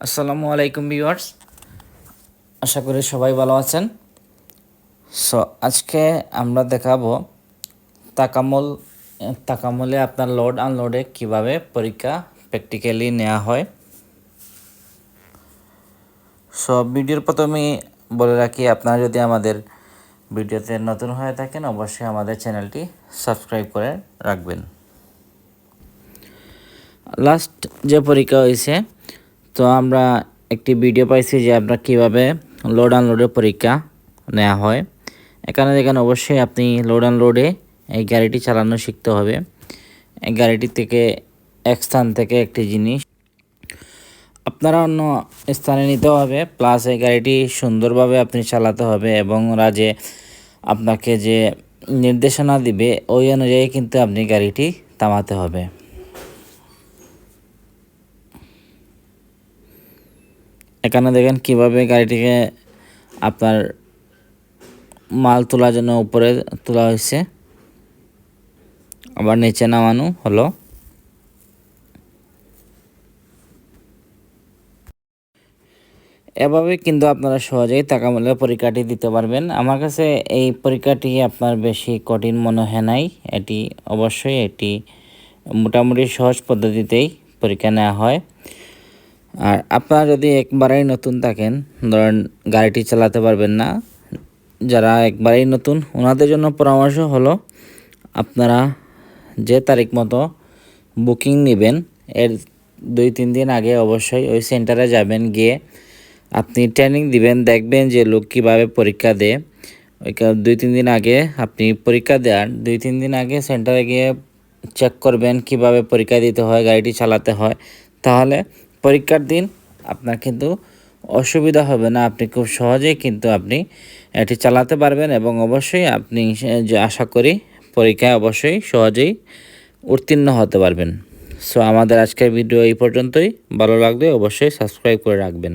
আসসালামু আলাইকুম ভিউয়ার্স, আশা করি সবাই ভালো আছেন। আজকে আমরা দেখাবো তাকামুলে আপনার লোড আনলোডে কিভাবে পরীক্ষা প্র্যাকটিক্যালি নেওয়া হয়। ভিডিওর প্রথমে বলে রাখি, আপনারা যদি আমাদের ভিডিওতে নতুন হয়ে থাকেন অবশ্যই আমাদের চ্যানেলটি সাবস্ক্রাইব করে রাখবেন। লাস্ট যে পরীক্ষা হয়েছে, তো আমরা একটি ভিডিও পাইছি যে আপনার কীভাবে লোড আনলোডের পরীক্ষা নেওয়া হয়। এখানে দেখেন, অবশ্যই আপনি লোড আনলোডে এই গাড়িটি চালানো শিখতে হবে। এই গাড়িটি থেকে এক স্থান থেকে একটি জিনিস আপনারা অন্য স্থানে নিতে হবে, প্লাস এই গাড়িটি সুন্দরভাবে আপনি চালাতে হবে এবং ওরা যে আপনাকে যে নির্দেশনা দিবে ওই অনুযায়ী কিন্তু আপনি গাড়িটি থামাতে হবে। এখানে দেখেন কিভাবে গাড়িটিকে আপনার মাল তোলার জন্য উপরে তোলা হয়েছে, আবার নিচে নামানো হলো। এভাবে কিন্তু আপনারা সহজেই তাকামুলের পরীক্ষাটি দিতে পারবেন। আমার কাছে এই পরীক্ষাটি আপনার বেশি কঠিন মনে হয় নাই। এটি মোটামুটি সহজ পদ্ধতিতেই পরীক্ষা নেওয়া হয়। আর আপনারা যদি একবারেই নতুন থাকেন, ধরেন গাড়িটি চালাতে পারবেন না, যারা একবারেই নতুন ওনাদের জন্য পরামর্শ হলো, আপনারা যে তারিখ মতো বুকিং নেবেন এর 2-3 দিন আগে অবশ্যই ওই সেন্টারে যাবেন, গিয়ে আপনি ট্রেনিং দিবেন, দেখবেন যে লোক কীভাবে পরীক্ষা দেয়। ওই 2-3 দিন আগে আপনি পরীক্ষা দেওয়ার 2-3 দিন আগে সেন্টারে গিয়ে চেক করবেন কিভাবে পরীক্ষা দিতে হয়, গাড়িটি চালাতে হয়। তাহলে পরীক্ষার দিন আপনার কিন্তু অসুবিধা হবে না, আপনি খুব সহজেই কিন্তু আপনি এটি চালাতে পারবেন এবং অবশ্যই আপনি আশা করি পরীক্ষায় অবশ্যই সহজেই উত্তীর্ণ হতে পারবেন। আমাদের আজকের ভিডিও এই পর্যন্তই। ভালো লাগলে অবশ্যই সাবস্ক্রাইব করে রাখবেন।